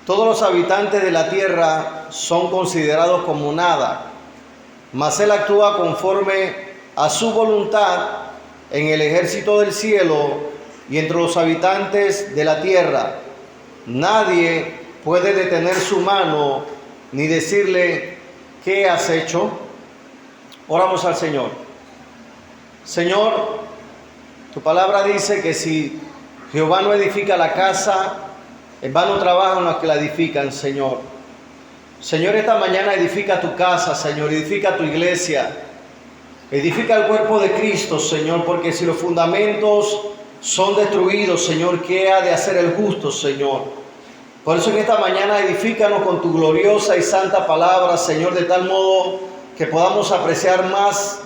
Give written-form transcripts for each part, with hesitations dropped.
Todos los habitantes de la tierra son considerados como nada, mas Él actúa conforme a su voluntad en el ejército del cielo y entre los habitantes de la tierra. Nadie puede detener su mano ni decirle, ¿qué has hecho? Oramos al Señor. Señor, tu palabra dice que si Jehová no edifica la casa, en vano trabajan los que la edifican, Señor. Señor, esta mañana edifica tu casa, Señor, edifica tu iglesia, edifica el cuerpo de Cristo, Señor, porque si los fundamentos son destruidos, Señor, ¿qué ha de hacer el justo, Señor? Por eso en esta mañana edifícanos con tu gloriosa y santa palabra, Señor, de tal modo que podamos apreciar más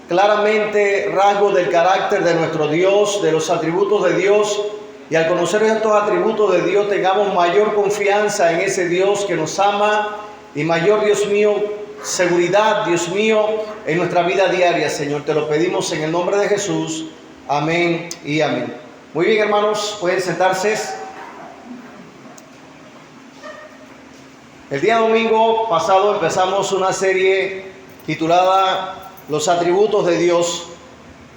claramente rasgos del carácter de nuestro Dios, de los atributos de Dios, y al conocer estos atributos de Dios tengamos mayor confianza en ese Dios que nos ama y mayor, Dios mío, seguridad, Dios mío, en nuestra vida diaria, Señor. Te lo pedimos en el nombre de Jesús. Amén y amén. Muy bien, hermanos, pueden sentarse. El día domingo pasado empezamos una serie titulada Los atributos de Dios,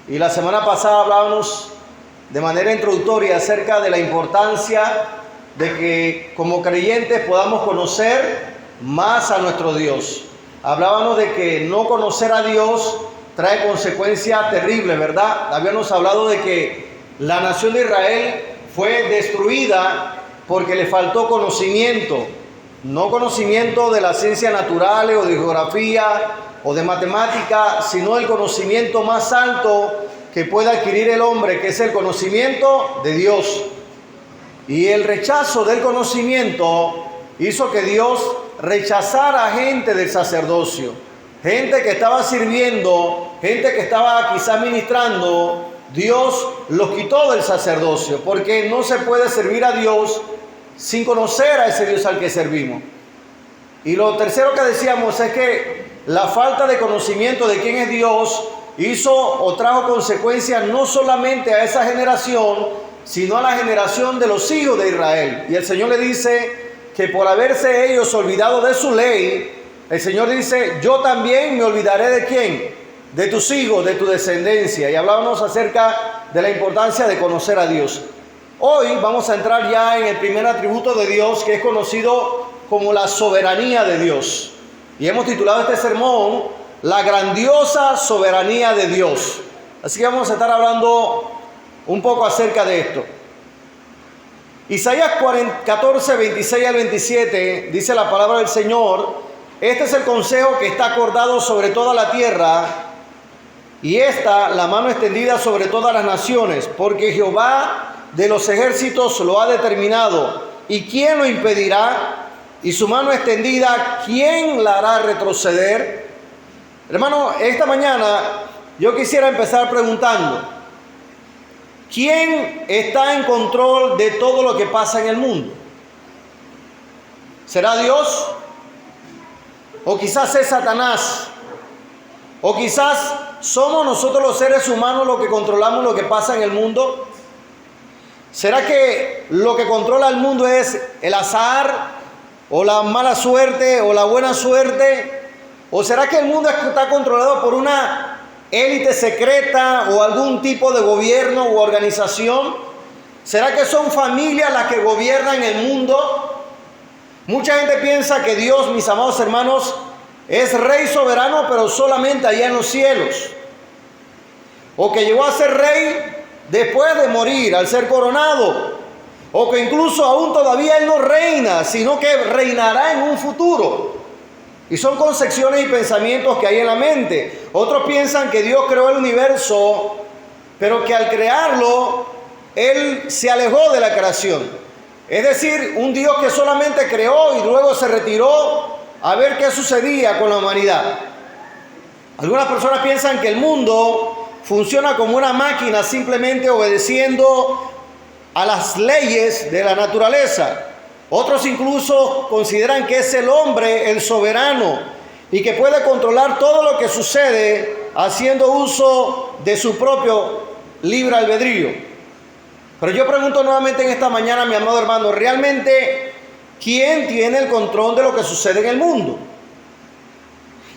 y la semana pasada hablábamos de manera introductoria acerca de la importancia de que como creyentes podamos conocer más a nuestro Dios. Hablábamos de que no conocer a Dios trae consecuencias terribles, ¿verdad? Habíamos hablado de que la nación de Israel fue destruida porque le faltó conocimiento. No conocimiento de las ciencias naturales o de geografía o de matemática, sino el conocimiento más alto que puede adquirir el hombre, que es el conocimiento de Dios. Y el rechazo del conocimiento hizo que Dios rechazara a gente del sacerdocio, gente que estaba sirviendo, gente que estaba quizás ministrando. Dios los quitó del sacerdocio, porque no se puede servir a Dios sin conocer a ese Dios al que servimos. Y lo tercero que decíamos es que la falta de conocimiento de quién es Dios hizo o trajo consecuencias no solamente a esa generación, sino a la generación de los hijos de Israel. Y el Señor le dice que por haberse ellos olvidado de su ley, el Señor dice, yo también me olvidaré de quién, de tus hijos, de tu descendencia. Y hablábamos acerca de la importancia de conocer a Dios. Hoy vamos a entrar ya en el primer atributo de Dios, que es conocido como la soberanía de Dios. Y hemos titulado este sermón, La grandiosa soberanía de Dios. Así que vamos a estar hablando un poco acerca de esto. Isaías 14, 26 al 27, dice la palabra del Señor, este es el consejo que está acordado sobre toda la tierra, y esta la mano extendida sobre todas las naciones, porque Jehová de los ejércitos lo ha determinado, ¿y quién lo impedirá? Y su mano extendida, ¿quién la hará retroceder? Hermano, esta mañana yo quisiera empezar preguntando, ¿quién está en control de todo lo que pasa en el mundo? ¿Será Dios? ¿O quizás es Satanás? ¿O quizás somos nosotros los seres humanos los que controlamos lo que pasa en el mundo? ¿Será que lo que controla el mundo es el azar, o la mala suerte, o la buena suerte? ¿O será que el mundo está controlado por una élite secreta o algún tipo de gobierno u organización? ¿Será que son familias las que gobiernan el mundo? Mucha gente piensa que Dios, mis amados hermanos, es rey soberano, pero solamente allá en los cielos. O que llegó a ser rey después de morir, al ser coronado, o que incluso aún todavía Él no reina, sino que reinará en un futuro. Y son concepciones y pensamientos que hay en la mente. Otros piensan que Dios creó el universo, pero que al crearlo, Él se alejó de la creación. Es decir, un Dios que solamente creó y luego se retiró a ver qué sucedía con la humanidad. Algunas personas piensan que el mundo funciona como una máquina, simplemente obedeciendo a las leyes de la naturaleza. Otros incluso consideran que es el hombre el soberano y que puede controlar todo lo que sucede haciendo uso de su propio libre albedrío. Pero yo pregunto nuevamente en esta mañana, mi amado hermano, ¿realmente ¿quién tiene el control de lo que sucede en el mundo?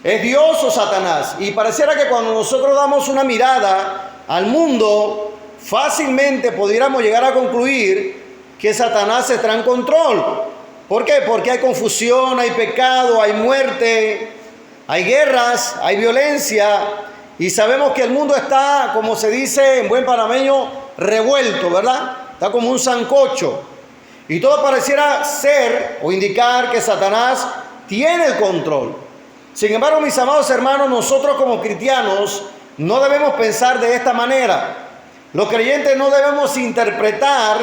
¿Es Dios o Satanás? Y pareciera que cuando nosotros damos una mirada al mundo, fácilmente pudiéramos llegar a concluir que Satanás está en control. ¿Por qué? Porque hay confusión, hay pecado, hay muerte, hay guerras, hay violencia, y sabemos que el mundo está, como se dice en buen panameño, revuelto, ¿verdad? Está como un sancocho. Y todo pareciera ser o indicar que Satanás tiene el control. Sin embargo, mis amados hermanos, nosotros como cristianos no debemos pensar de esta manera. Los creyentes no debemos interpretar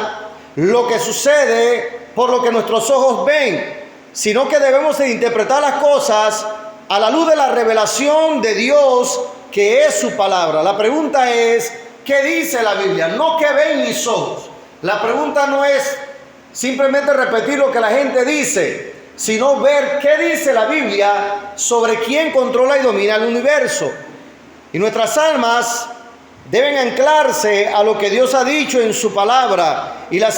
lo que sucede por lo que nuestros ojos ven, sino que debemos de interpretar las cosas a la luz de la revelación de Dios, que es su palabra. La pregunta es, ¿qué dice la Biblia? No qué ven mis ojos. La pregunta no es simplemente repetir lo que la gente dice, sino ver qué dice la Biblia sobre quién controla y domina el universo. Y nuestras almas deben anclarse a lo que Dios ha dicho en su palabra. Y la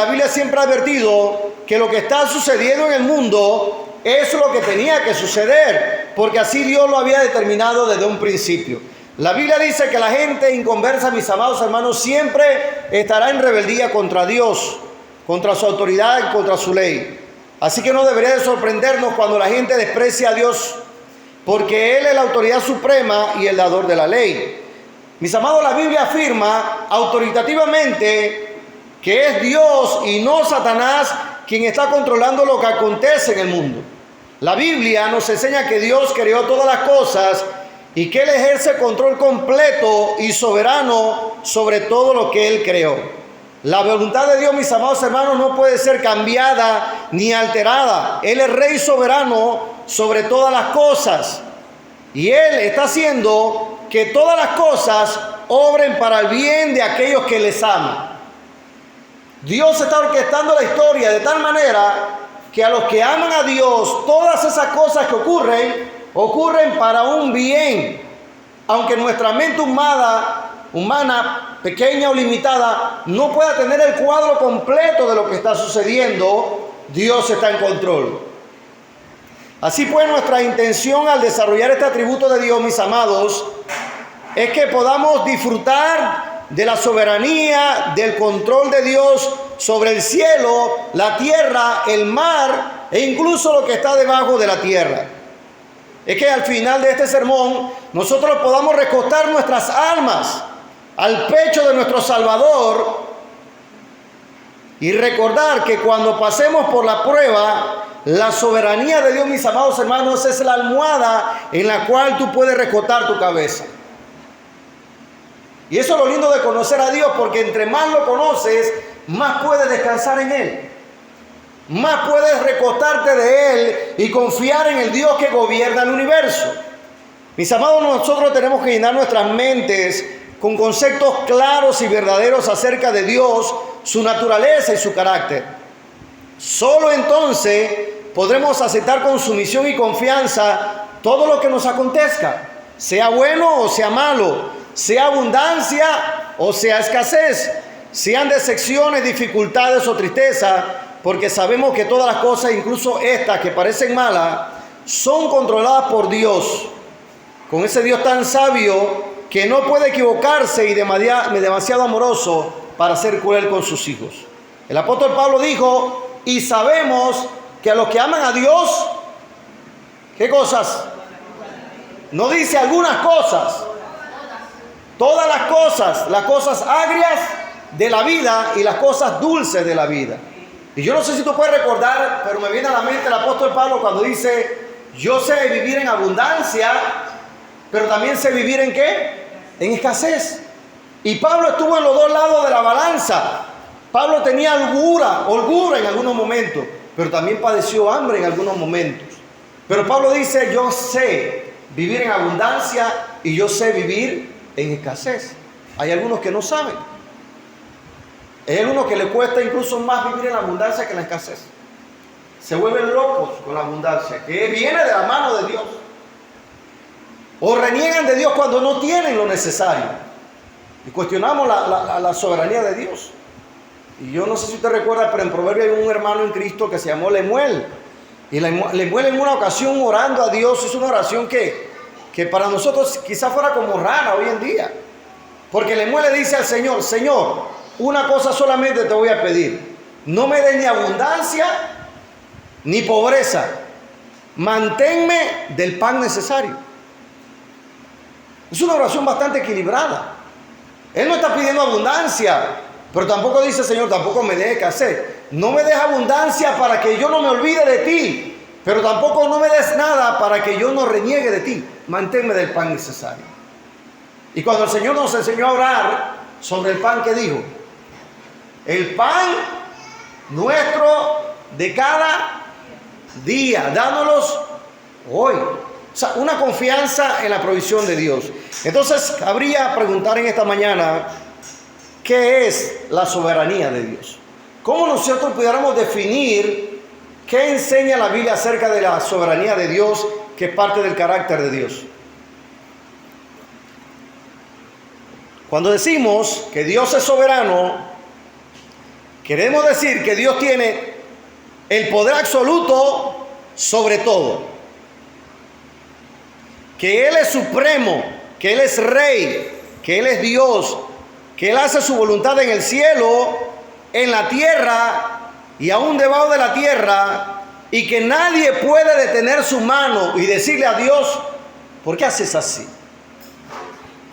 Biblia siempre ha advertido que lo que está sucediendo en el mundo es lo que tenía que suceder, porque así Dios lo había determinado desde un principio. La Biblia dice que la gente inconversa, mis amados hermanos, siempre estará en rebeldía contra Dios, contra su autoridad, contra su ley. Así que no debería de sorprendernos cuando la gente desprecia a Dios, porque Él es la autoridad suprema y el dador de la ley. Mis amados, la Biblia afirma autoritativamente que es Dios y no Satanás quien está controlando lo que acontece en el mundo. La Biblia nos enseña que Dios creó todas las cosas y que Él ejerce control completo y soberano sobre todo lo que Él creó. La voluntad de Dios, mis amados hermanos, no puede ser cambiada ni alterada. Él es Rey soberano sobre todas las cosas. Y Él está haciendo que todas las cosas obren para el bien de aquellos que les aman. Dios está orquestando la historia de tal manera que a los que aman a Dios, todas esas cosas que ocurren para un bien. Aunque nuestra mente humana, pequeña o limitada, no pueda tener el cuadro completo de lo que está sucediendo, Dios está en control. Así pues, nuestra intención al desarrollar este atributo de Dios, mis amados, es que podamos disfrutar de la soberanía, del control de Dios sobre el cielo, la tierra, el mar e incluso lo que está debajo de la tierra. Es que al final de este sermón nosotros podamos recostar nuestras almas al pecho de nuestro Salvador y recordar que cuando pasemos por la prueba, la soberanía de Dios, mis amados hermanos, es la almohada en la cual tú puedes recostar tu cabeza. Y eso es lo lindo de conocer a Dios, porque entre más lo conoces, más puedes descansar en Él. Más puedes recostarte de Él y confiar en el Dios que gobierna el universo. Mis amados, nosotros tenemos que llenar nuestras mentes con conceptos claros y verdaderos acerca de Dios, su naturaleza y su carácter. Solo entonces podremos aceptar con sumisión y confianza todo lo que nos acontezca, sea bueno o sea malo, sea abundancia o sea escasez, sean decepciones, dificultades o tristeza, porque sabemos que todas las cosas, incluso estas que parecen malas, son controladas por Dios, con ese Dios tan sabio que no puede equivocarse y demasiado amoroso para ser cruel con sus hijos. El apóstol Pablo dijo, y sabemos que a los que aman a Dios, ¿qué cosas? No dice algunas cosas, todas las cosas agrias de la vida y las cosas dulces de la vida. Y yo no sé si tú puedes recordar, pero me viene a la mente el apóstol Pablo cuando dice, yo sé vivir en abundancia, pero también sé vivir ¿en qué? En escasez. Y Pablo estuvo en los dos lados de la balanza. Pablo tenía holgura en algunos momentos, pero también padeció hambre en algunos momentos. Pero Pablo dice, yo sé vivir en abundancia y yo sé vivir en escasez. Hay algunos que no saben. Hay algunos que les cuesta incluso más vivir en la abundancia que en la escasez. Se vuelven locos con la abundancia, que viene de la mano de Dios. O reniegan de Dios cuando no tienen lo necesario. Y cuestionamos la soberanía de Dios. Y yo no sé si usted recuerda, pero en Proverbios hay un hermano en Cristo que se llamó Lemuel. Y Lemuel en una ocasión orando a Dios hizo una oración que para nosotros quizás fuera como rara hoy en día. Porque Lemuel le dice al Señor: Señor, una cosa solamente te voy a pedir. No me des ni abundancia ni pobreza. Manténme del pan necesario. Es una oración bastante equilibrada. Él no está pidiendo abundancia, pero tampoco dice: Señor, tampoco me dejes hacer. No me des abundancia para que yo no me olvide de ti, pero tampoco no me des nada para que yo no reniegue de ti. Manténme del pan necesario. Y cuando el Señor nos enseñó a orar sobre el pan, ¿qué dijo? El pan nuestro de cada día, dánoslos hoy. O sea, una confianza en la provisión de Dios. Entonces, habría preguntar en esta mañana: ¿qué es la soberanía de Dios? ¿Cómo nosotros pudiéramos definir qué enseña la Biblia acerca de la soberanía de Dios, que es parte del carácter de Dios? Cuando decimos que Dios es soberano, queremos decir que Dios tiene el poder absoluto sobre todo, que Él es supremo, que Él es rey, que Él es Dios, que Él hace su voluntad en el cielo, en la tierra y aún debajo de la tierra, y que nadie puede detener su mano y decirle a Dios: ¿por qué haces así?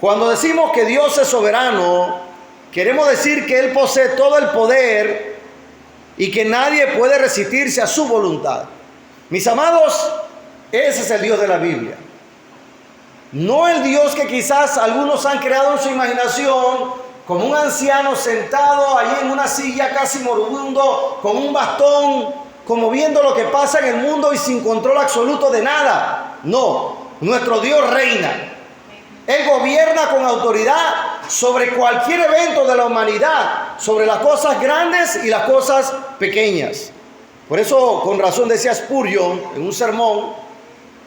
Cuando decimos que Dios es soberano, queremos decir que Él posee todo el poder y que nadie puede resistirse a su voluntad. Mis amados, ese es el Dios de la Biblia. No el Dios que quizás algunos han creado en su imaginación, como un anciano sentado allí en una silla casi moribundo, con un bastón, como viendo lo que pasa en el mundo y sin control absoluto de nada. No, nuestro Dios reina. Él gobierna con autoridad sobre cualquier evento de la humanidad, sobre las cosas grandes y las cosas pequeñas. Por eso, con razón, decía Spurgeon en un sermón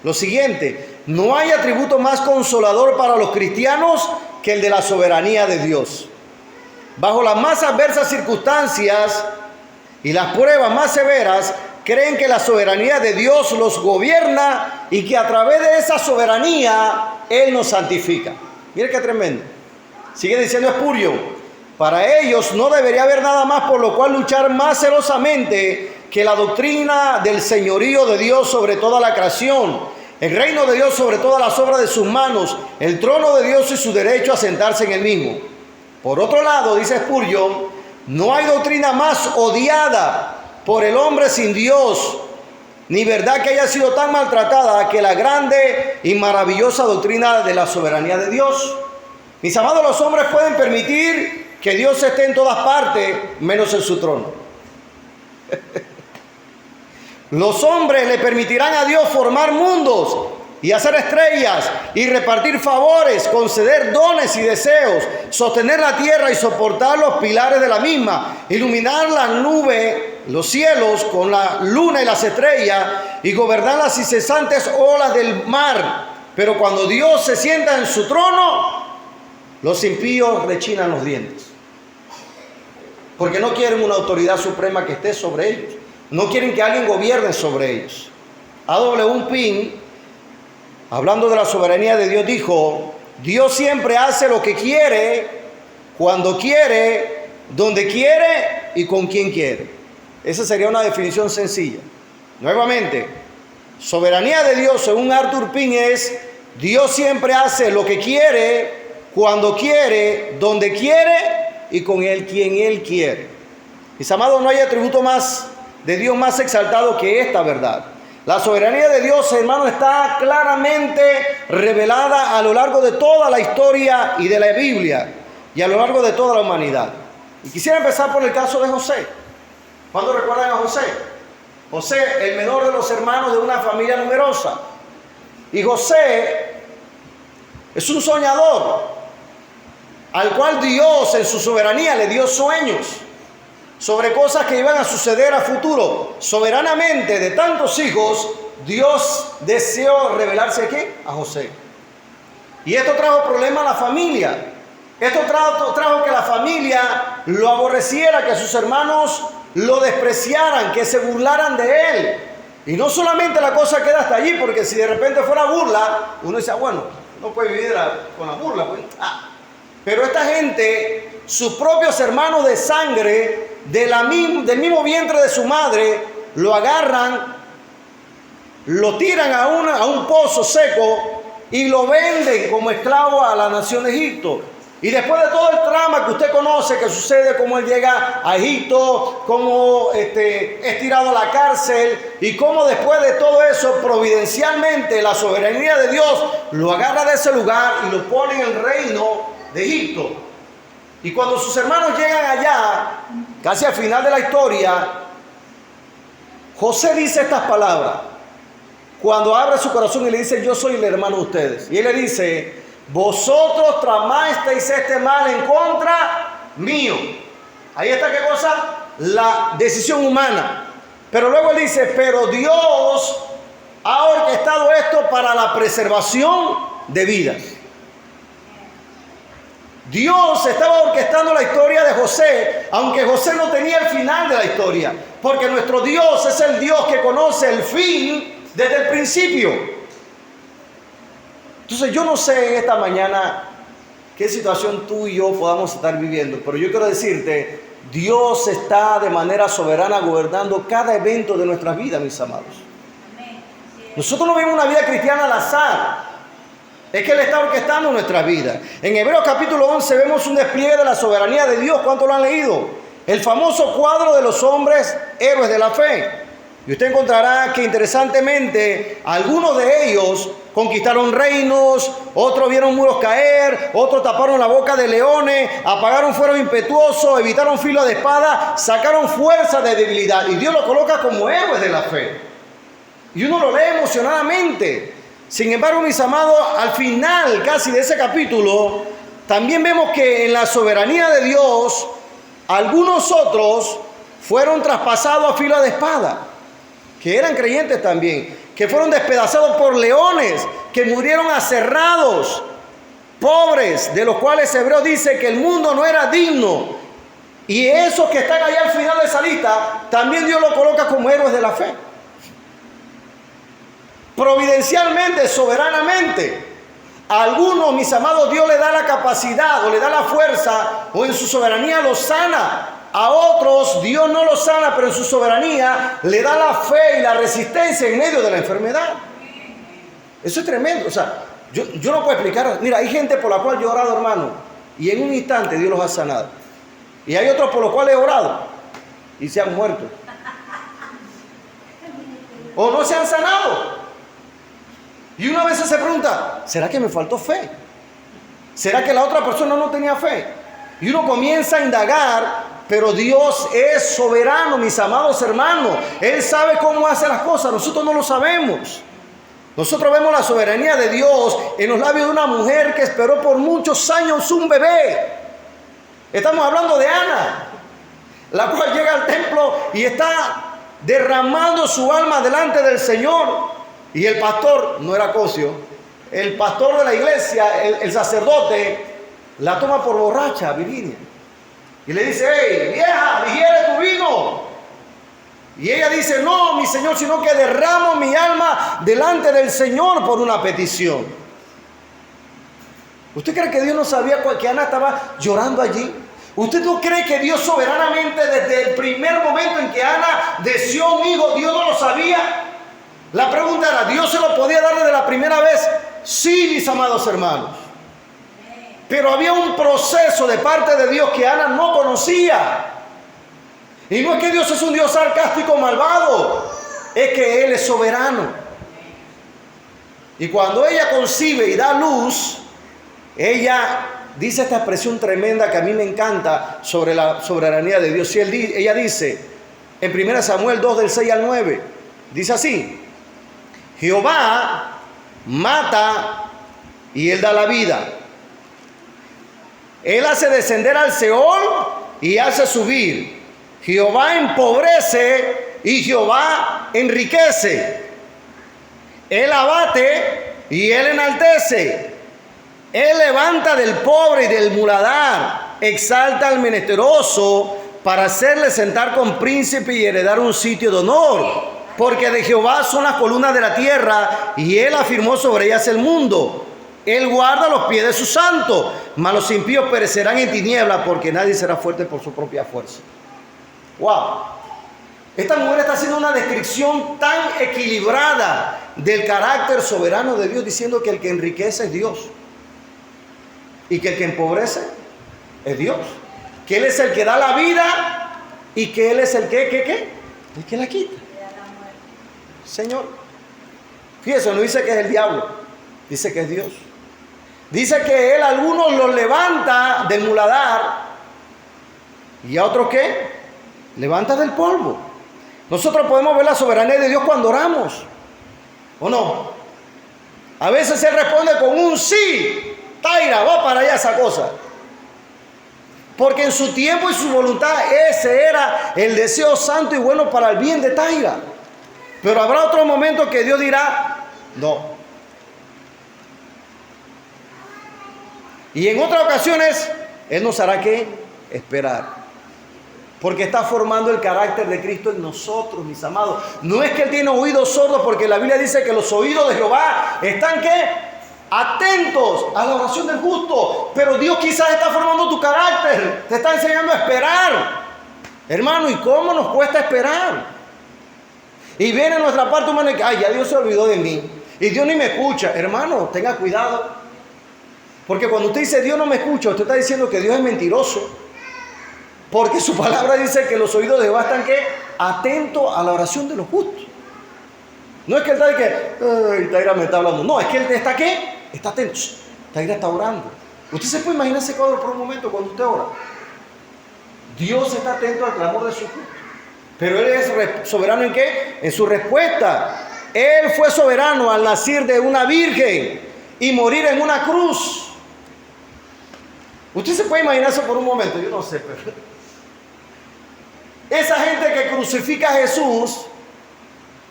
lo siguiente: no hay atributo más consolador para los cristianos que el de la soberanía de Dios. Bajo las más adversas circunstancias y las pruebas más severas, creen que la soberanía de Dios los gobierna y que a través de esa soberanía Él nos santifica. Mire qué tremendo. Sigue diciendo Spurgeon: para ellos no debería haber nada más por lo cual luchar más celosamente que la doctrina del señorío de Dios sobre toda la creación, el reino de Dios sobre todas las obras de sus manos, el trono de Dios y su derecho a sentarse en el mismo. Por otro lado, dice Spurgeon, no hay doctrina más odiada por el hombre sin Dios, ni verdad que haya sido tan maltratada que la grande y maravillosa doctrina de la soberanía de Dios. Mis amados, los hombres pueden permitir que Dios esté en todas partes, menos en su trono. Los hombres le permitirán a Dios formar mundos y hacer estrellas y repartir favores, conceder dones y deseos, sostener la tierra y soportar los pilares de la misma, iluminar las nubes, los cielos con la luna y las estrellas y gobernar las incesantes olas del mar. Pero cuando Dios se sienta en su trono, los impíos rechinan los dientes, porque no quieren una autoridad suprema que esté sobre ellos. No quieren que alguien gobierne sobre ellos. A.W. Pink, hablando de la soberanía de Dios, dijo: Dios siempre hace lo que quiere, cuando quiere, donde quiere y con quien quiere. Esa sería una definición sencilla. Nuevamente, soberanía de Dios, según Arthur Pink, es: Dios siempre hace lo que quiere, cuando quiere, donde quiere y con quien Él quiere. Mis amados, no hay atributo más de Dios más exaltado que esta verdad. La soberanía de Dios, hermano, está claramente revelada a lo largo de toda la historia y de la Biblia y a lo largo de toda la humanidad. Y quisiera empezar por el caso de José. ¿Cuándo recuerdan a José? José, el menor de los hermanos de una familia numerosa. Y José es un soñador al cual Dios en su soberanía le dio sueños sobre cosas que iban a suceder a futuro. Soberanamente, de tantos hijos, Dios deseó revelarse ¿a qué? A José. Y esto trajo problemas a la familia, Esto trajo que la familia lo aborreciera, que sus hermanos lo despreciaran, que se burlaran de él. Y no solamente la cosa queda hasta allí, porque si de repente fuera burla, uno dice, bueno, no puede vivir con la burla. Pues. Pero esta gente, sus propios hermanos de sangre, del mismo vientre de su madre, lo agarran, lo tiran a un pozo seco y lo venden como esclavo a la nación de Egipto. Y después de todo el trama que usted conoce, que sucede, cómo él llega a Egipto, cómo es tirado a la cárcel, y cómo después de todo eso, providencialmente, la soberanía de Dios lo agarra de ese lugar y lo pone en el reino de Egipto. Y cuando sus hermanos llegan allá, casi al final de la historia, José dice estas palabras, cuando abre su corazón y le dice, yo soy el hermano de ustedes. Y él le dice, vosotros tramasteis este mal en contra mío. Ahí está, ¿qué cosa? La decisión humana. Pero luego él dice, pero Dios ha orquestado esto para la preservación de vidas. Dios estaba orquestando la historia de José, aunque José no tenía el final de la historia, porque nuestro Dios es el Dios que conoce el fin desde el principio. Entonces yo no sé en esta mañana qué situación tú y yo podamos estar viviendo, pero yo quiero decirte, Dios está de manera soberana gobernando cada evento de nuestras vidas, mis amados. Nosotros no vivimos una vida cristiana al azar, es que Él está orquestando nuestras vidas. En Hebreos capítulo 11 vemos un despliegue de la soberanía de Dios. ¿Cuánto lo han leído? El famoso cuadro de los hombres héroes de la fe. Y usted encontrará que interesantemente algunos de ellos conquistaron reinos, otros vieron muros caer, otros taparon la boca de leones, apagaron fuegos impetuosos, evitaron filo de espada, sacaron fuerza de debilidad. Y Dios los coloca como héroes de la fe. Y uno lo lee emocionadamente. Sin embargo, mis amados, al final casi de ese capítulo, también vemos que en la soberanía de Dios, algunos otros fueron traspasados a filo de espada, que eran creyentes también, que fueron despedazados por leones, que murieron aserrados, pobres, de los cuales Hebreo dice que el mundo no era digno. Y esos que están allá al final de esa lista, también Dios los coloca como héroes de la fe. Providencialmente, soberanamente. A algunos, mis amados, Dios le da la capacidad o le da la fuerza, o en su soberanía los sana. A otros Dios no los sana, pero en su soberanía le da la fe y la resistencia en medio de la enfermedad. Eso es tremendo. O sea, yo no puedo explicar. Mira, hay gente por la cual yo he orado, hermano, y en un instante Dios los ha sanado. Y hay otros por los cuales he orado y se han muerto. O no se han sanado. Y una vez se pregunta, ¿será que me faltó fe? ¿Será que la otra persona no tenía fe? Y uno comienza a indagar. Pero Dios es soberano, mis amados hermanos. Él sabe cómo hace las cosas. Nosotros no lo sabemos. Nosotros vemos la soberanía de Dios en los labios de una mujer que esperó por muchos años un bebé. Estamos hablando de Ana, la cual llega al templo y está derramando su alma delante del Señor. Y el pastor, no era Cosio, el pastor de la iglesia, el sacerdote, la toma por borracha, Virginia. Y le dice, hey, vieja, digiere tu vino. Y ella dice, no, mi Señor, sino que derramo mi alma delante del Señor por una petición. ¿Usted cree que Dios no sabía que Ana estaba llorando allí? ¿Usted no cree que Dios soberanamente, desde el primer momento en que Ana deseó un hijo, Dios no lo sabía? La pregunta era, ¿Dios se lo podía dar desde la primera vez? Sí, mis amados hermanos. Pero había un proceso de parte de Dios que Ana no conocía. Y no es que Dios es un Dios sarcástico, malvado. Es que Él es soberano. Y cuando ella concibe y da luz, ella dice esta expresión tremenda que a mí me encanta sobre la soberanía de Dios. Y ella dice, en 1 Samuel 2, del 6 al 9, dice así, Jehová mata y Él da la vida. Él hace descender al Seol y hace subir. Jehová empobrece y Jehová enriquece. Él abate y Él enaltece. Él levanta del pobre y del muladar, exalta al menesteroso para hacerle sentar con príncipe y heredar un sitio de honor. Porque de Jehová son las columnas de la tierra y Él afirmó sobre ellas el mundo. Él guarda los pies de sus santos, mas los impíos perecerán en tinieblas porque nadie será fuerte por su propia fuerza. ¡Wow! Esta mujer está haciendo una descripción tan equilibrada del carácter soberano de Dios, diciendo que el que enriquece es Dios y que el que empobrece es Dios. Que Él es el que da la vida y que Él es el que el que la quita. Señor, fíjese, no dice que es el diablo, dice que es Dios. Dice que Él a algunos los levanta del muladar y a otros ¿qué? Levanta del polvo. Nosotros podemos ver la soberanía de Dios cuando oramos, ¿o no? A veces Él responde con un sí. Taira, va para allá esa cosa. Porque en su tiempo y su voluntad ese era el deseo santo y bueno para el bien de Taira. Pero habrá otro momento que Dios dirá, no. Y en otras ocasiones, Él nos hará ¿qué? Esperar. Porque está formando el carácter de Cristo en nosotros, mis amados. No es que Él tiene oídos sordos, porque la Biblia dice que los oídos de Jehová están ¿qué? Atentos a la oración del justo. Pero Dios quizás está formando tu carácter. Te está enseñando a esperar. Hermano, ¿y cómo nos cuesta esperar? Y viene nuestra parte humana y que, ay, ya Dios se olvidó de mí. Y Dios ni me escucha. Hermano, tenga cuidado. Porque cuando usted dice Dios no me escucha, usted está diciendo que Dios es mentiroso. Porque su palabra dice que los oídos de Jehová están ¿qué? Atentos a la oración de los justos. No es que Él está de que, ay, Taira me está hablando. No, es que Él está ¿qué? Está atento. Taira está orando. Usted se puede imaginar ese cuadro por un momento cuando usted ora. Dios está atento al clamor de su justos. Pero Él es soberano ¿en qué? En su respuesta. Él fue soberano al nacer de una virgen y morir en una cruz. Usted se puede imaginar eso por un momento, yo no sé, pero esa gente que crucifica a Jesús,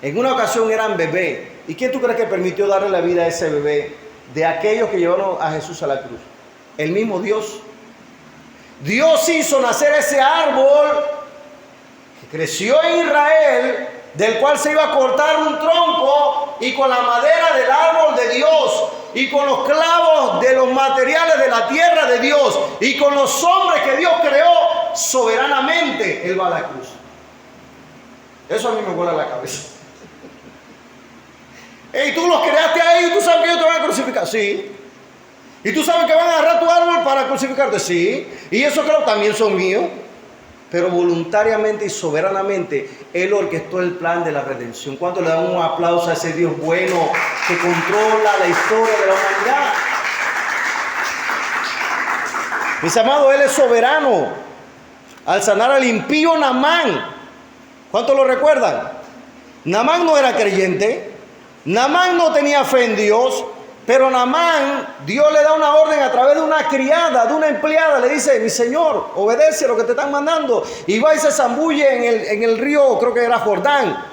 en una ocasión eran bebés. ¿Y quién tú crees que permitió darle la vida a ese bebé de aquellos que llevaron a Jesús a la cruz? El mismo Dios. Dios hizo nacer ese árbol que creció en Israel, del cual se iba a cortar un tronco, y con la madera del árbol de Dios, y con los clavos de los materiales de la tierra de Dios, y con los hombres que Dios creó soberanamente, Él va a la cruz. Eso a mí me vuela la cabeza. Y tú los creaste ahí, y tú sabes que ellos te van a crucificar. Sí. Y tú sabes que van a agarrar tu árbol para crucificarte. Sí. Y esos clavos también son míos. Pero voluntariamente y soberanamente Él orquestó el plan de la redención. ¿Cuánto le damos un aplauso a ese Dios bueno que controla la historia de la humanidad? Mis amados, Él es soberano al sanar al impío Naamán. ¿Cuántos lo recuerdan? Naamán no era creyente. Naamán no tenía fe en Dios. Pero Naamán, Dios le da una orden a través de una criada, de una empleada. Le dice, mi señor, obedece lo que te están mandando. Y va y se zambulle en el río, creo que era Jordán.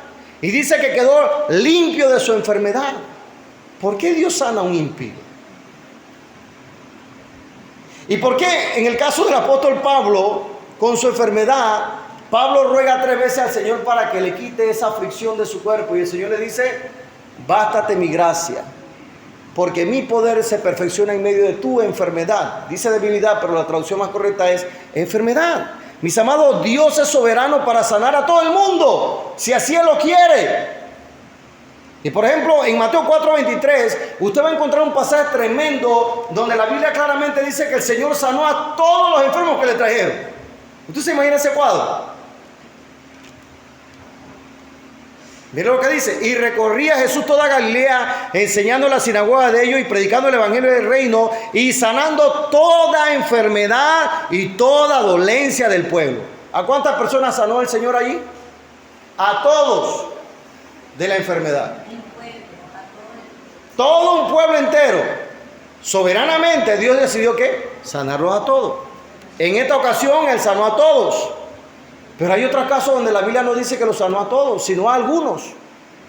Y dice que quedó limpio de su enfermedad. ¿Por qué Dios sana a un impío? ¿Y por qué en el caso del apóstol Pablo, con su enfermedad, Pablo ruega 3 veces al Señor para que le quite esa aflicción de su cuerpo? Y el Señor le dice, bástate mi gracia, porque mi poder se perfecciona en medio de tu enfermedad. Dice debilidad, pero la traducción más correcta es enfermedad. Mis amados, Dios es soberano para sanar a todo el mundo, si así Él lo quiere. Y por ejemplo, en Mateo 4:23, usted va a encontrar un pasaje tremendo donde la Biblia claramente dice que el Señor sanó a todos los enfermos que le trajeron. ¿Usted se imagina ese cuadro? Mira lo que dice, y recorría Jesús toda Galilea, enseñando en la sinagoga de ellos y predicando el evangelio del reino y sanando toda enfermedad y toda dolencia del pueblo. ¿A cuántas personas sanó el Señor allí? A todos de la enfermedad. Todo un pueblo entero. Soberanamente Dios decidió ¿qué? Sanarlos a todos. En esta ocasión Él sanó a todos. Pero hay otros casos donde la Biblia no dice que los sanó a todos, sino a algunos.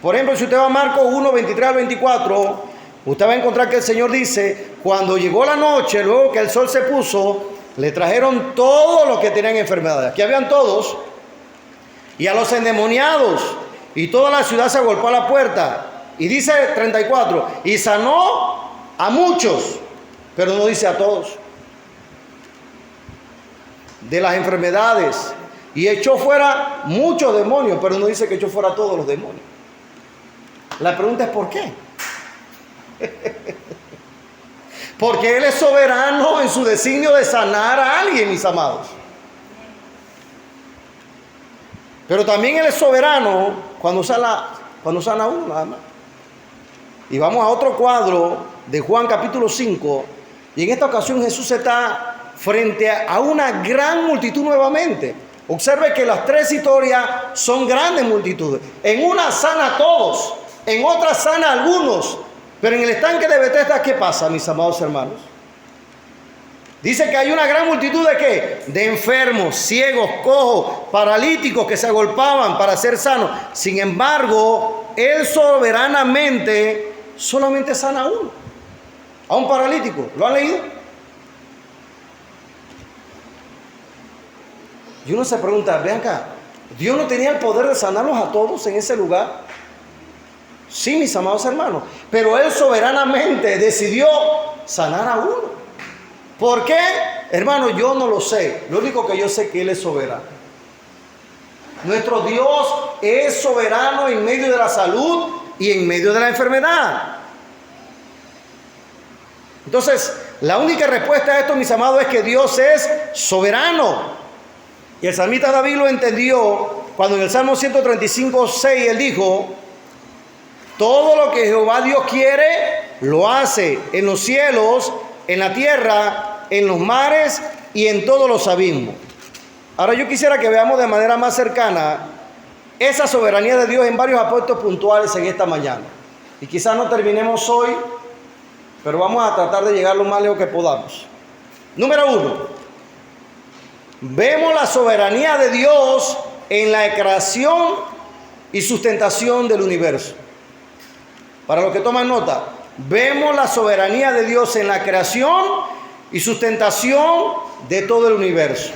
Por ejemplo, si usted va a Marcos 1, 23 al 24, Usted va a encontrar que el Señor dice, cuando llegó la noche, luego que el sol se puso, le trajeron todos los que tenían enfermedades. Aquí habían todos. Y a los endemoniados. Y toda la ciudad se agolpó a la puerta. Y dice 34, y sanó a muchos, pero no dice a todos, de las enfermedades. Y echó fuera muchos demonios, pero no dice que echó fuera a todos los demonios. La pregunta es ¿por qué? Porque Él es soberano en su designio de sanar a alguien, mis amados. Pero también Él es soberano cuando sana a uno nada más. Y vamos a otro cuadro de Juan capítulo 5. Y en esta ocasión Jesús está frente a una gran multitud nuevamente. Observe que las tres historias son grandes multitudes. En una sana a todos, en otra sana a algunos. Pero en el estanque de Betesda, ¿qué pasa, mis amados hermanos? Dice que hay una gran multitud de ¿qué? De enfermos, ciegos, cojos, paralíticos que se agolpaban para ser sanos. Sin embargo, Él soberanamente solamente sana a uno, a un paralítico. ¿Lo han leído? Y uno se pregunta, vean acá, ¿Dios no tenía el poder de sanarlos a todos en ese lugar? Sí, mis amados hermanos, pero Él soberanamente decidió sanar a uno. ¿Por qué? Hermano, yo no lo sé. Lo único que yo sé es que Él es soberano. Nuestro Dios es soberano en medio de la salud y en medio de la enfermedad. Entonces, la única respuesta a esto, mis amados, es que Dios es soberano. Y el salmista David lo entendió cuando en el Salmo 135, 6, él dijo: todo lo que Jehová Dios quiere, lo hace en los cielos, en la tierra, en los mares y en todos los abismos. Ahora yo quisiera que veamos de manera más cercana esa soberanía de Dios en varios aspectos puntuales en esta mañana. Y quizás no terminemos hoy, pero vamos a tratar de llegar lo más lejos que podamos. Número 1, vemos la soberanía de Dios en la creación y sustentación del universo. Para los que toman nota, vemos la soberanía de Dios en la creación y sustentación de todo el universo.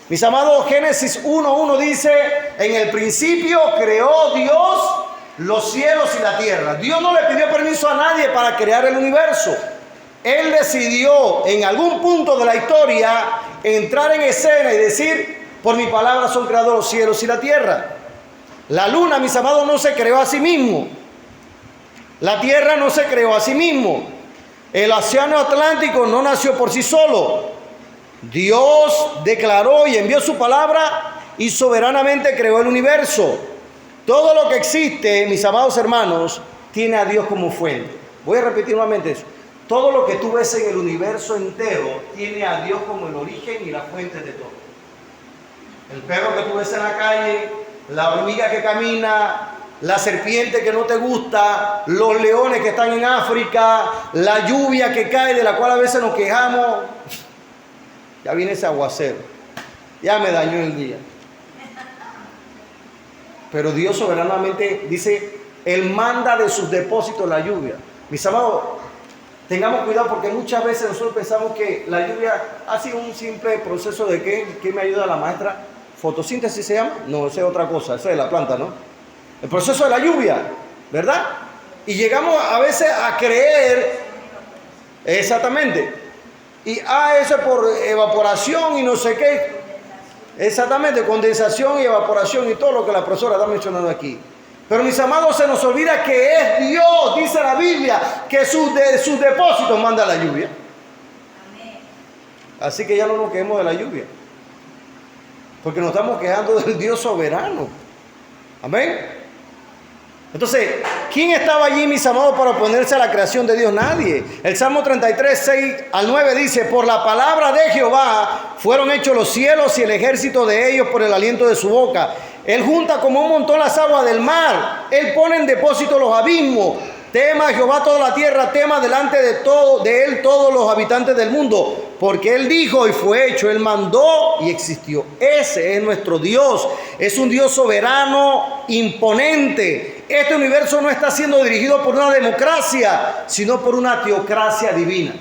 Mis amados, Génesis 1:1 dice: en el principio creó Dios los cielos y la tierra. Dios no le pidió permiso a nadie para crear el universo. Él decidió en algún punto de la historia entrar en escena y decir: por mi palabra son creados los cielos y la tierra. La luna, mis amados, no se creó a sí mismo. La tierra no se creó a sí mismo. El océano Atlántico no nació por sí solo. Dios declaró y envió su palabra y soberanamente creó el universo. Todo lo que existe, mis amados hermanos, tiene a Dios como fuente. Voy a repetir nuevamente eso. Todo lo que tú ves en el universo entero tiene a Dios como el origen y la fuente de todo. El perro que tú ves en la calle, la hormiga que camina, la serpiente que no te gusta, los leones que están en África, la lluvia que cae, de la cual a veces nos quejamos. Ya viene ese aguacero, ya me dañó el día. Pero Dios soberanamente dice: Él manda de sus depósitos la lluvia. Mis amados, tengamos cuidado, porque muchas veces nosotros pensamos que la lluvia ha sido un simple proceso de ¿qué me ayuda la maestra? ¿Fotosíntesis se llama? No, esa es otra cosa, esa es la planta, ¿no? El proceso de la lluvia, ¿verdad? Y llegamos a veces a creer, exactamente, y eso es por evaporación y no sé qué, exactamente, condensación y evaporación y todo lo que la profesora está mencionando aquí. Pero mis amados, se nos olvida que es Dios, dice la Biblia, que de sus depósitos manda la lluvia. Así que ya no nos quejemos de la lluvia, porque nos estamos quejando del Dios soberano. Amén. Entonces, ¿quién estaba allí, mis amados, para oponerse a la creación de Dios? Nadie. El Salmo 33, 6 al 9 dice: por la palabra de Jehová fueron hechos los cielos y el ejército de ellos por el aliento de su boca. Él junta como un montón las aguas del mar. Él pone en depósito los abismos. Tema Jehová toda la tierra, tema delante de él todos los habitantes del mundo. Porque Él dijo y fue hecho, Él mandó y existió. Ese es nuestro Dios. Es un Dios soberano, imponente. Este universo no está siendo dirigido por una democracia, sino por una teocracia divina.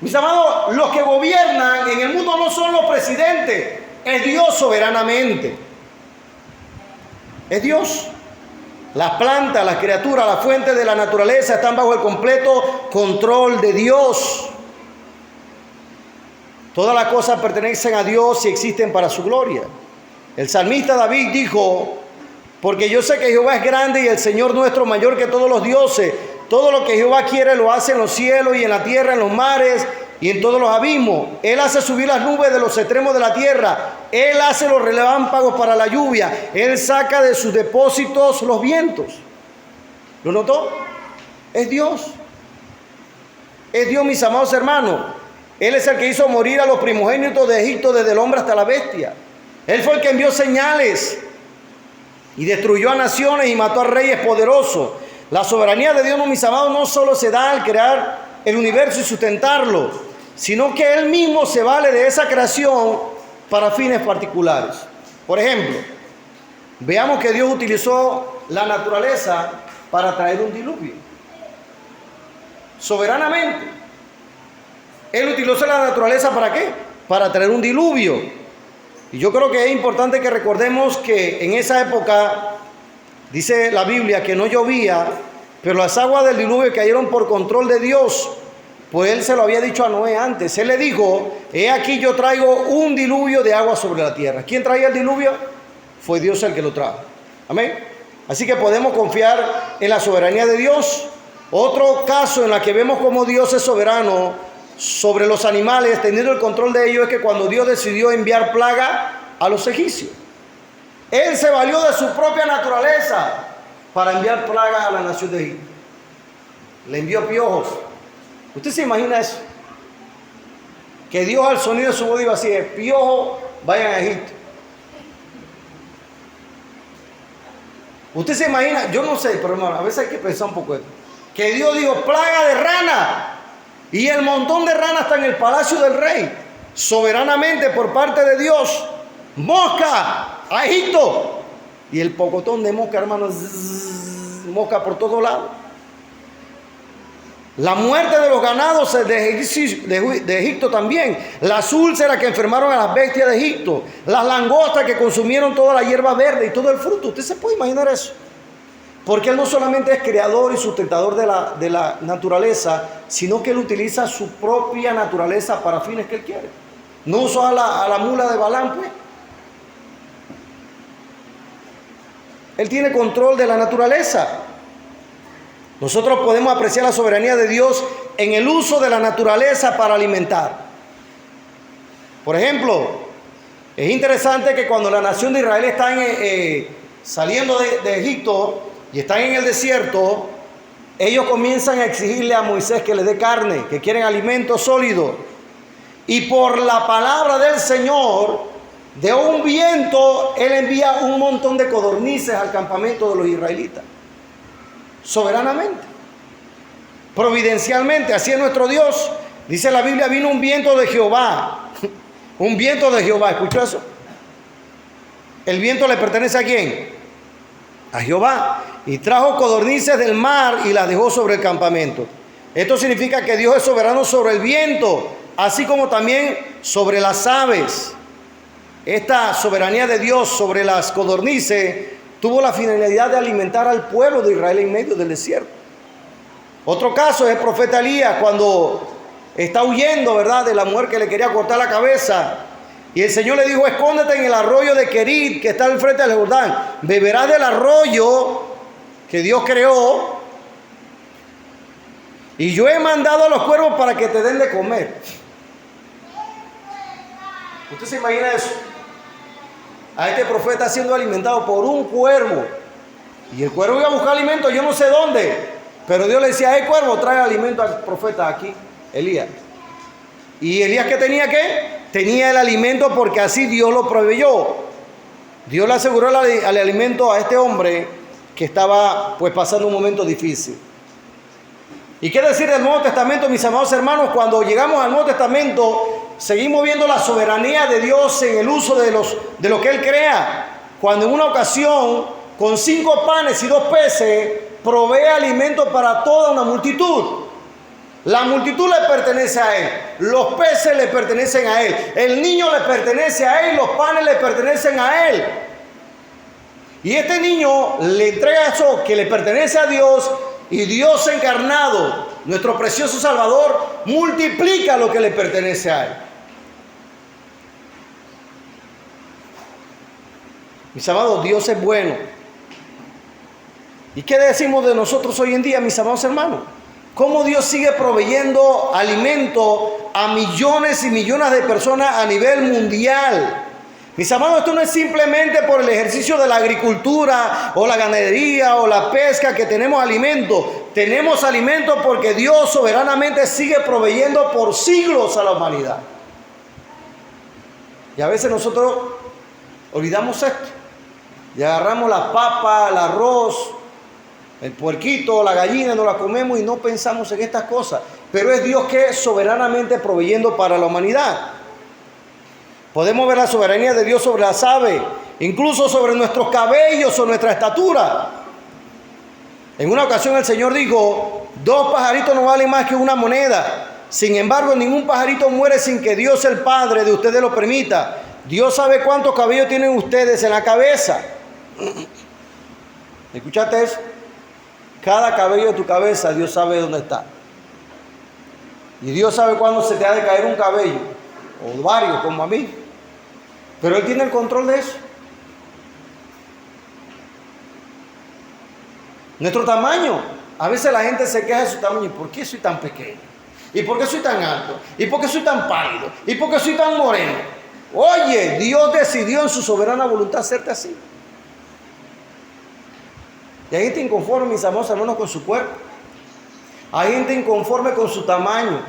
Mis amados, los que gobiernan en el mundo no son los presidentes, es Dios soberanamente. Es Dios. Las plantas, las criaturas, las fuentes de la naturaleza están bajo el completo control de Dios. Todas las cosas pertenecen a Dios y existen para su gloria. El salmista David dijo: porque yo sé que Jehová es grande y el Señor nuestro mayor que todos los dioses. Todo lo que Jehová quiere lo hace en los cielos y en la tierra, en los mares y en todos los abismos. Él hace subir las nubes de los extremos de la tierra. Él hace los relámpagos para la lluvia. Él saca de sus depósitos los vientos. ¿Lo notó? Es Dios. Es Dios, mis amados hermanos. Él es el que hizo morir a los primogénitos de Egipto, desde el hombre hasta la bestia. Él fue el que envió señales y destruyó a naciones y mató a reyes poderosos. La soberanía de Dios, mis amados, no solo se da al crear el universo y sustentarlo, sino que Él mismo se vale de esa creación para fines particulares. Por ejemplo, veamos que Dios utilizó la naturaleza para traer un diluvio. Soberanamente. Él utilizó la naturaleza ¿para qué? Para traer un diluvio. Y yo creo que es importante que recordemos que en esa época, dice la Biblia, que no llovía, pero las aguas del diluvio cayeron por control de Dios. Pues Él se lo había dicho a Noé antes. Él le dijo: he aquí yo traigo un diluvio de agua sobre la tierra. ¿Quién traía el diluvio? Fue Dios el que lo trajo. Amén. Así que podemos confiar en la soberanía de Dios. Otro caso en la que vemos cómo Dios es soberano sobre los animales, teniendo el control de ellos, es que cuando Dios decidió enviar plaga a los egipcios, Él se valió de su propia naturaleza para enviar plagas a la nación de Egipto. Le envió piojos. ¿Usted se imagina eso? Que Dios, al sonido de su voz, iba así: piojo, vayan a Egipto. ¿Usted se imagina? Yo no sé, pero hermano, a veces hay que pensar un poco esto. Que Dios dijo: plaga de rana. Y el montón de ranas está en el palacio del rey. Soberanamente por parte de Dios. Mosca a Egipto. Y el pocotón de mosca, hermanos, mosca por todos lados. La muerte de los ganados de Egipto también. Las úlceras que enfermaron a las bestias de Egipto. Las langostas que consumieron toda la hierba verde y todo el fruto. ¿Usted se puede imaginar eso? Porque Él no solamente es creador y sustentador de la naturaleza, sino que Él utiliza su propia naturaleza para fines que Él quiere. No usó a la mula de Balaam, pues. Él tiene control de la naturaleza. Nosotros podemos apreciar la soberanía de Dios en el uso de la naturaleza para alimentar. Por ejemplo, es interesante que cuando la nación de Israel está saliendo de Egipto y están en el desierto, ellos comienzan a exigirle a Moisés que les dé carne, que quieren alimento sólido. Y por la palabra del Señor, de un viento, Él envía un montón de codornices al campamento de los israelitas. Soberanamente, providencialmente, así es nuestro Dios. Dice la Biblia: vino un viento de Jehová. Un viento de Jehová, ¿escuchó eso? ¿El viento le pertenece a quién? A Jehová. Y trajo codornices del mar y las dejó sobre el campamento. Esto significa que Dios es soberano sobre el viento, así como también sobre las aves. Esta soberanía de Dios sobre las codornices tuvo la finalidad de alimentar al pueblo de Israel en medio del desierto. Otro caso es el profeta Elías, cuando está huyendo, ¿verdad?, de la mujer que le quería cortar la cabeza. Y el Señor le dijo: escóndete en el arroyo de Querit, que está al frente del Jordán. Beberás del arroyo que Dios creó. Y yo he mandado a los cuervos para que te den de comer. ¿Usted se imagina eso? A este profeta siendo alimentado por un cuervo. Y el cuervo iba a buscar alimento, yo no sé dónde. Pero Dios le decía: hey, cuervo, trae alimento al profeta aquí, Elías. ¿Y Elías qué tenía? ¿Qué? Tenía el alimento porque así Dios lo proveyó. Dios le aseguró el alimento a este hombre que estaba pues pasando un momento difícil. ¿Y qué decir del Nuevo Testamento, mis amados hermanos? Cuando llegamos al Nuevo Testamento, seguimos viendo la soberanía de Dios en el uso de lo que Él crea. Cuando en una ocasión, con 5 panes y 2 peces, provee alimento para toda una multitud. La multitud le pertenece a Él, los peces le pertenecen a Él, el niño le pertenece a Él, los panes le pertenecen a Él. Y este niño le entrega eso que le pertenece a Dios, y Dios encarnado, nuestro precioso Salvador, multiplica lo que le pertenece a Él. Mis amados, Dios es bueno. ¿Y qué decimos de nosotros hoy en día, mis amados hermanos? Cómo Dios sigue proveyendo alimento a millones y millones de personas a nivel mundial. Mis amados, esto no es simplemente por el ejercicio de la agricultura o la ganadería o la pesca que tenemos alimento. Tenemos alimento porque Dios soberanamente sigue proveyendo por siglos a la humanidad. Y a veces nosotros olvidamos esto. Y agarramos la papa, el arroz, el puerquito, la gallina, nos la comemos y no pensamos en estas cosas. Pero es Dios que es soberanamente proveyendo para la humanidad. Podemos ver la soberanía de Dios sobre las aves, incluso sobre nuestros cabellos o nuestra estatura. En una ocasión el Señor dijo, 2 pajaritos no valen más que una moneda. Sin embargo, ningún pajarito muere sin que Dios, el Padre de ustedes, lo permita. Dios sabe cuántos cabellos tienen ustedes en la cabeza. ¿Escuchaste eso? Cada cabello de tu cabeza, Dios sabe dónde está. Y Dios sabe cuándo se te ha de caer un cabello, o varios, como a mí. Pero Él tiene el control de eso. Nuestro tamaño. A veces la gente se queja de su tamaño. ¿Y por qué soy tan pequeño? ¿Y por qué soy tan alto? ¿Y por qué soy tan pálido? ¿Y por qué soy tan moreno? Oye, Dios decidió en su soberana voluntad hacerte así. Y hay gente inconforme, mis amados hermanos, con su cuerpo. Hay gente inconforme con su tamaño.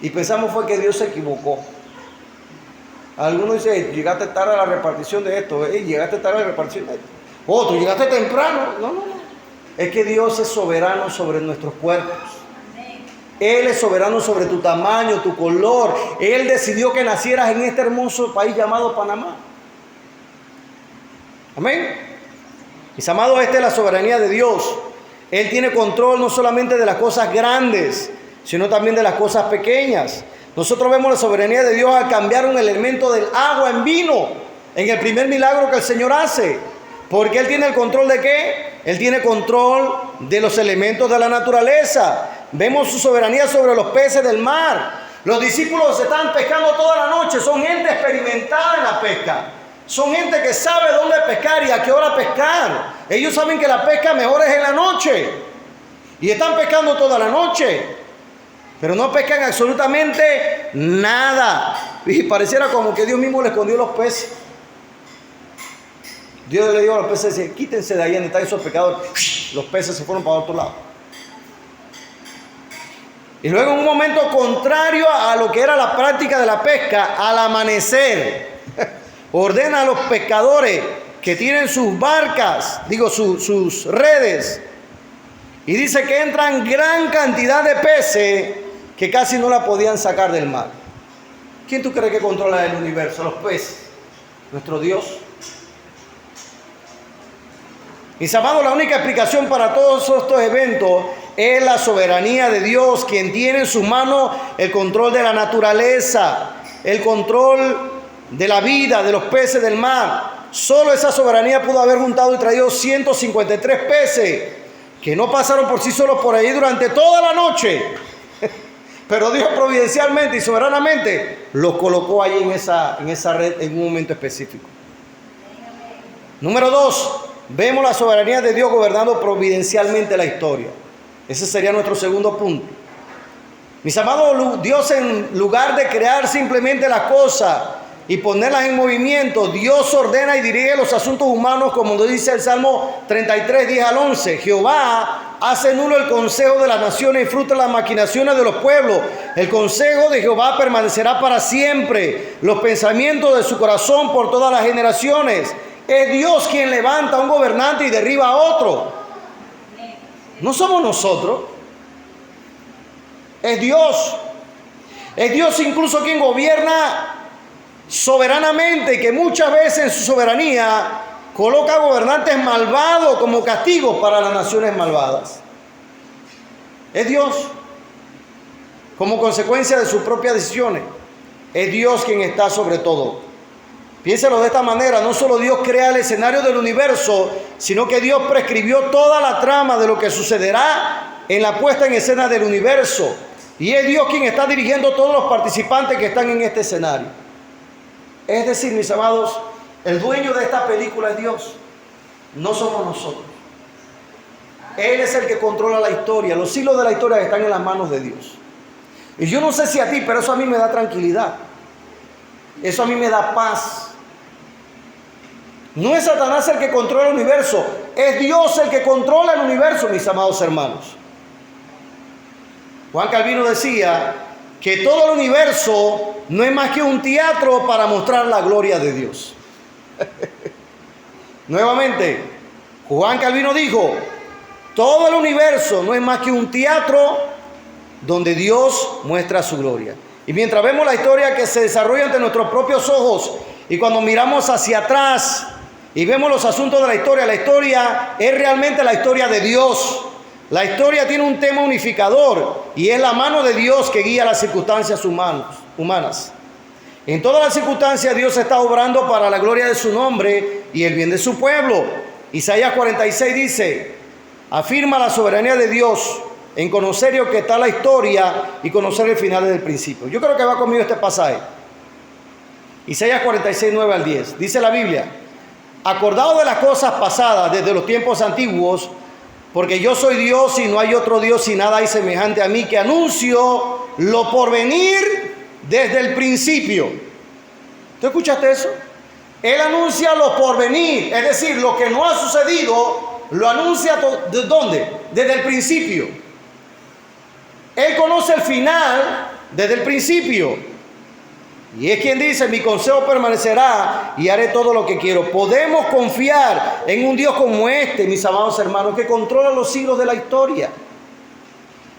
Y pensamos fue que Dios se equivocó. Algunos dicen, llegaste tarde a la repartición de esto. Llegaste tarde a la repartición de esto. Otro, llegaste temprano. No. Es que Dios es soberano sobre nuestros cuerpos. Él es soberano sobre tu tamaño, tu color. Él decidió que nacieras en este hermoso país llamado Panamá. Amén. Mis amados, esta es la soberanía de Dios. Él tiene control no solamente de las cosas grandes, sino también de las cosas pequeñas. Nosotros vemos la soberanía de Dios al cambiar un elemento del agua en vino, en el primer milagro que el Señor hace. Porque Él tiene el control ¿de qué? Él tiene control de los elementos de la naturaleza. Vemos su soberanía sobre los peces del mar. Los discípulos están pescando toda la noche. Son gente experimentada en la pesca. Son gente que sabe dónde pescar y a qué hora pescar. Ellos saben que la pesca mejor es en la noche. Y están pescando toda la noche. Pero no pescan absolutamente nada. Y pareciera como que Dios mismo le escondió los peces. Dios le dijo a los peces, quítense de ahí donde están esos pescadores. Los peces se fueron para otro lado. Y luego en un momento contrario a lo que era la práctica de la pesca, al amanecer, ordena a los pescadores que tienen sus barcas, sus redes, y dice que entran gran cantidad de peces que casi no la podían sacar del mar. ¿Quién tú crees que controla el universo? Los peces. Nuestro Dios. Mis amados, la única explicación para todos estos eventos es la soberanía de Dios, quien tiene en sus manos el control de la naturaleza, el control de la vida, de los peces del mar. Solo esa soberanía pudo haber juntado y traído 153 peces que no pasaron por sí solos por ahí durante toda la noche. Pero Dios providencialmente y soberanamente los colocó ahí en esa red en un momento específico. Número 2, vemos la soberanía de Dios gobernando providencialmente la historia. Ese sería nuestro segundo punto. Mis amados, Dios, en lugar de crear simplemente las cosas y ponerlas en movimiento, Dios ordena y dirige los asuntos humanos, como lo dice el Salmo 33, 10 al 11. Jehová hace nulo el consejo de las naciones y frustra las maquinaciones de los pueblos. El consejo de Jehová permanecerá para siempre, los pensamientos de su corazón por todas las generaciones. Es Dios quien levanta a un gobernante y derriba a otro. No somos nosotros. Es Dios. Es Dios incluso quien gobierna soberanamente y que muchas veces en su soberanía coloca gobernantes malvados como castigo para las naciones malvadas. Es Dios, como consecuencia de sus propias decisiones. Es Dios quien está sobre todo. Piénselo de esta manera, no solo Dios crea el escenario del universo, sino que Dios prescribió toda la trama de lo que sucederá en la puesta en escena del universo. Y es Dios quien está dirigiendo todos los participantes que están en este escenario. Es decir, mis amados, el dueño de esta película es Dios, no somos nosotros. Él es el que controla la historia, los hilos de la historia están en las manos de Dios. Y yo no sé si a ti, pero eso a mí me da tranquilidad. Eso a mí me da paz. No es Satanás el que controla el universo, es Dios el que controla el universo, mis amados hermanos. Juan Calvino decía que todo el universo no es más que un teatro para mostrar la gloria de Dios. Nuevamente, Juan Calvino dijo, todo el universo no es más que un teatro donde Dios muestra su gloria. Y mientras vemos la historia que se desarrolla ante nuestros propios ojos y cuando miramos hacia atrás y vemos los asuntos de la historia es realmente la historia de Dios. La historia tiene un tema unificador y es la mano de Dios que guía las circunstancias humanas. En todas las circunstancias Dios está obrando para la gloria de su nombre y el bien de su pueblo. Isaías 46 dice, afirma la soberanía de Dios en conocer lo que está la historia y conocer el final desde el principio. Yo creo que va conmigo este pasaje. Isaías 46, 9 al 10. Dice la Biblia, acordado de las cosas pasadas desde los tiempos antiguos, porque yo soy Dios y no hay otro Dios y nada hay semejante a mí, que anuncio lo por venir desde el principio. ¿Tú escuchaste eso? Él anuncia lo por venir, es decir, lo que no ha sucedido, lo anuncia ¿de dónde? Desde el principio. Él conoce el final desde el principio. Y es quien dice, mi consejo permanecerá y haré todo lo que quiero. Podemos confiar en un Dios como este, mis amados hermanos, que controla los hilos de la historia.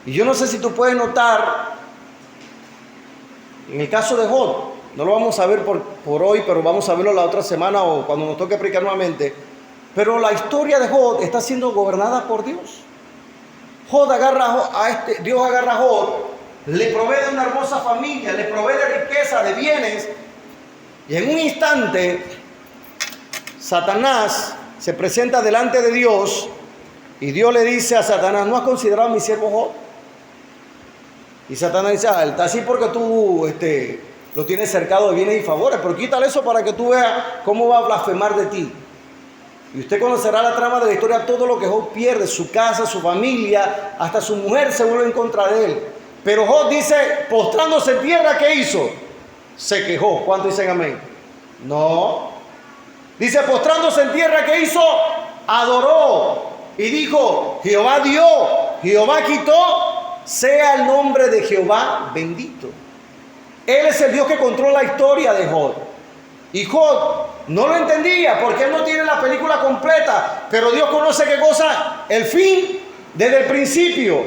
Y yo no sé si tú puedes notar, en el caso de Job, no lo vamos a ver por hoy, pero vamos a verlo la otra semana o cuando nos toque explicar nuevamente. Pero la historia de Job está siendo gobernada por Dios. Dios agarra a Job, le provee de una hermosa familia, le provee de riqueza, de bienes. Y en un instante, Satanás se presenta delante de Dios y Dios le dice a Satanás, ¿no has considerado a mi siervo Job? Y Satanás dice, él está así porque tú lo tienes cercado de bienes y favores, pero quítale eso para que tú veas cómo va a blasfemar de ti. Y usted conocerá la trama de la historia, todo lo que Job pierde, su casa, su familia, hasta su mujer se vuelve en contra de él. Pero Job dice, postrándose en tierra, ¿qué hizo? Se quejó. ¿Cuántos dicen amén? No. Dice, postrándose en tierra, ¿qué hizo? Adoró. Y dijo, Jehová dio, Jehová quitó, sea el nombre de Jehová bendito. Él es el Dios que controla la historia de Job. Y Job no lo entendía porque él no tiene la película completa, pero Dios conoce qué cosa, el fin desde el principio.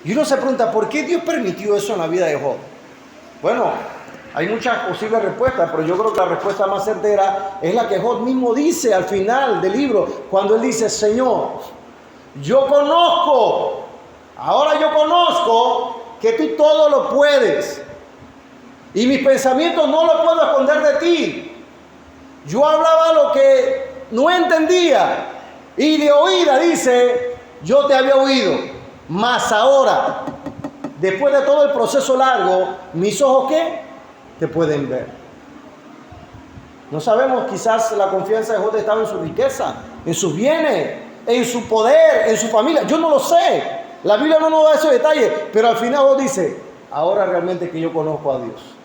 Y uno se pregunta, ¿por qué Dios permitió eso en la vida de Job? Bueno, hay muchas posibles respuestas, pero yo creo que la respuesta más certera es la que Job mismo dice al final del libro, cuando él dice, Señor, ahora yo conozco que tú todo lo puedes y mis pensamientos no los puedo esconder de ti. Yo hablaba lo que no entendía y de oída, dice, yo te había oído, mas ahora, después de todo el proceso largo, mis ojos ¿qué? Te pueden ver. No sabemos, quizás la confianza de Job estaba en su riqueza, en sus bienes, en su poder, en su familia. Yo no lo sé. La Biblia no nos da esos detalles, pero al final Job dice, ahora realmente que yo conozco a Dios.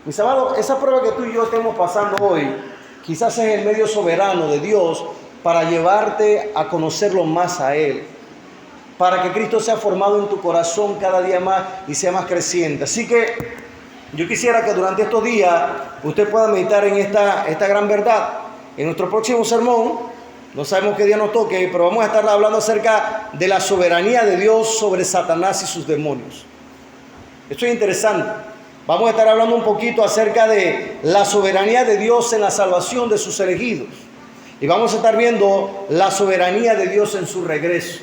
Mis amados, esa prueba que tú y yo estemos pasando hoy, quizás es el medio soberano de Dios para llevarte a conocerlo más a Él, para que Cristo sea formado en tu corazón cada día más y sea más creciente. Así que yo quisiera que durante estos días usted pueda meditar en esta gran verdad. En nuestro próximo sermón, no sabemos qué día nos toque, pero vamos a estar hablando acerca de la soberanía de Dios sobre Satanás y sus demonios. Esto es interesante. Vamos a estar hablando un poquito acerca de la soberanía de Dios en la salvación de sus elegidos. Y vamos a estar viendo la soberanía de Dios en su regreso.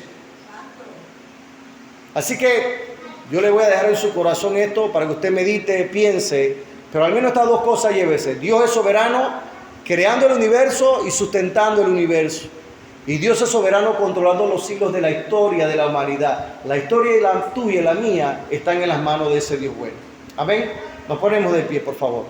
Así que yo le voy a dejar en su corazón esto para que usted medite, piense, pero al menos estas dos cosas llévese. Dios es soberano creando el universo y sustentando el universo. Y Dios es soberano controlando los siglos de la historia de la humanidad. La historia y la tuya y la mía están en las manos de ese Dios bueno. Amén. Nos ponemos de pie, por favor.